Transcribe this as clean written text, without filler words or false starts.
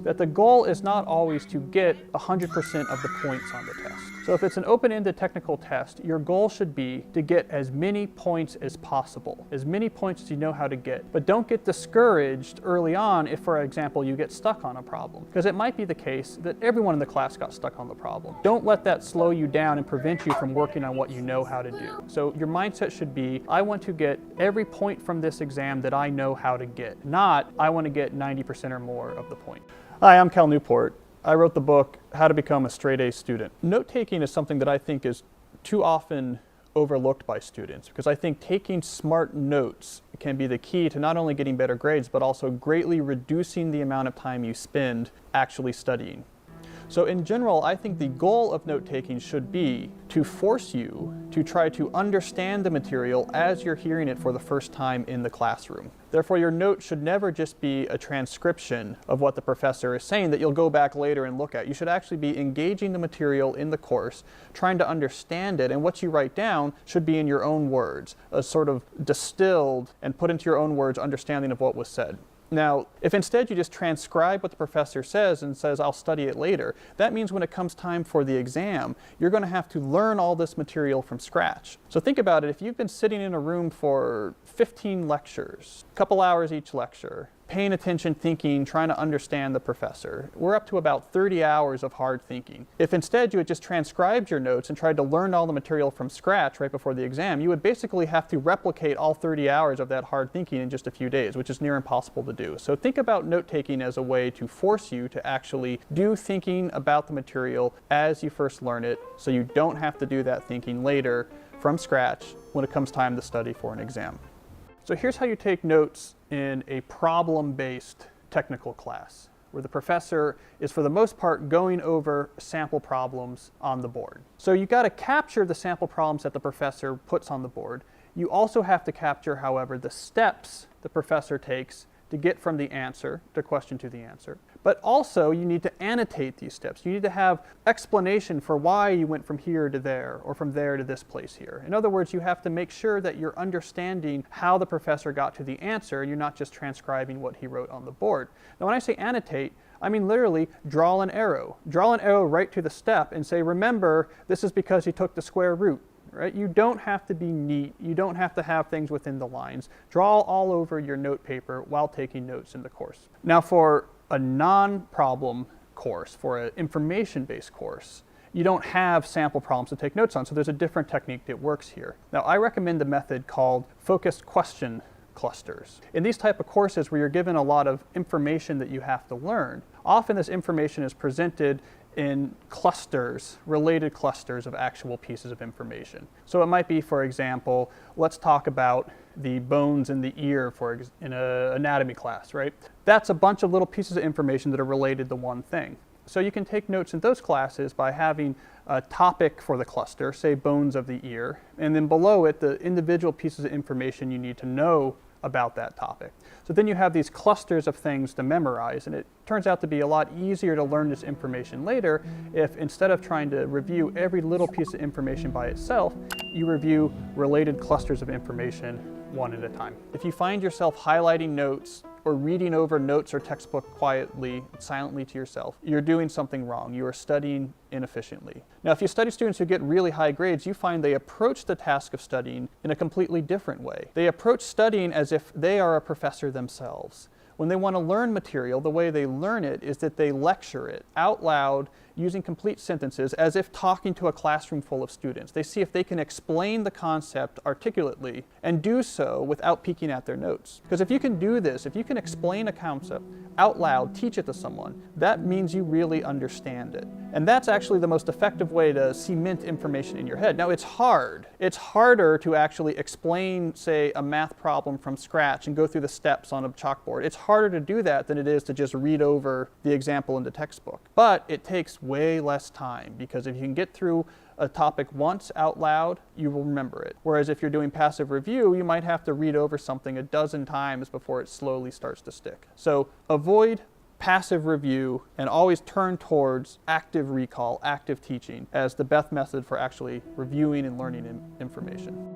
that the goal is not always to get 100% of the points on the test. So if it's an open-ended technical test, your goal should be to get as many points as possible, as many points as you know how to get. But don't get discouraged early on if, for example, you get stuck on a problem, because it might be the case that everyone in the class got stuck on the problem. Don't let that slow you down and prevent you from working on what you know how to do. So your mindset should be, I want to get every point from this exam that I know how to get, not I want to get 90% or more of the point. Hi, I'm Cal Newport. I wrote the book, How to Become a Straight A Student. Note-taking is something that I think is too often overlooked by students, because I think taking smart notes can be the key to not only getting better grades, but also greatly reducing the amount of time you spend actually studying. So in general, I think the goal of note-taking should be to force you to try to understand the material as you're hearing it for the first time in the classroom. Therefore, your note should never just be a transcription of what the professor is saying that you'll go back later and look at. You should actually be engaging the material in the course, trying to understand it, and what you write down should be in your own words, a sort of distilled and put into your own words understanding of what was said. Now, if instead you just transcribe what the professor says and says, I'll study it later, that means when it comes time for the exam, you're going to have to learn all this material from scratch. So think about it, if you've been sitting in a room for 15 lectures, a couple hours each lecture, paying attention, thinking, trying to understand the professor, we're up to about 30 hours of hard thinking. If instead you had just transcribed your notes and tried to learn all the material from scratch right before the exam, you would basically have to replicate all 30 hours of that hard thinking in just a few days, which is near impossible to do. So think about note-taking as a way to force you to actually do thinking about the material as you first learn it, so you don't have to do that thinking later from scratch when it comes time to study for an exam. So here's how you take notes in a problem-based technical class, where the professor is for the most part going over sample problems on the board. So you got to capture the sample problems that the professor puts on the board. You also have to capture, however, the steps the professor takes to get from the answer, the question to the answer. But also you need to annotate these steps. You need to have explanation for why you went from here to there, or from there to this place here. In other words, you have to make sure that you're understanding how the professor got to the answer, and you're not just transcribing what he wrote on the board. Now when I say annotate, I mean literally draw an arrow. Draw an arrow right to the step and say, remember, this is because he took the square root. Right? You don't have to be neat. You don't have to have things within the lines. Draw all over your note paper while taking notes in the course. Now for a non-problem course, for an information-based course, you don't have sample problems to take notes on, so there's a different technique that works here. Now I recommend the method called focused question clusters. In these type of courses where you're given a lot of information that you have to learn, often this information is presented in clusters, related clusters of actual pieces of information. So it might be, for example, let's talk about the bones in the ear in an anatomy class, right? That's a bunch of little pieces of information that are related to one thing. So you can take notes in those classes by having a topic for the cluster, say bones of the ear, and then below it the individual pieces of information you need to know about that topic. So then you have these clusters of things to memorize, and it turns out to be a lot easier to learn this information later if instead of trying to review every little piece of information by itself, you review related clusters of information one at a time. If you find yourself highlighting notes or reading over notes or textbook quietly, silently to yourself, you're doing something wrong. You are studying inefficiently. Now, if you study students who get really high grades, you find they approach the task of studying in a completely different way. They approach studying as if they are a professor themselves. When they want to learn material, the way they learn it is that they lecture it out loud using complete sentences as if talking to a classroom full of students. They see if they can explain the concept articulately and do so without peeking at their notes. Because if you can do this, if you can explain a concept out loud, teach it to someone, that means you really understand it. And that's actually the most effective way to cement information in your head. Now it's hard. It's harder to actually explain, say, a math problem from scratch and go through the steps on a chalkboard. It's harder to do that than it is to just read over the example in the textbook. But it takes way less time, because if you can get through a topic once out loud, you will remember it. Whereas if you're doing passive review, you might have to read over something a dozen times before it slowly starts to stick. So avoid passive review and always turn towards active recall, active teaching as the best method for actually reviewing and learning information.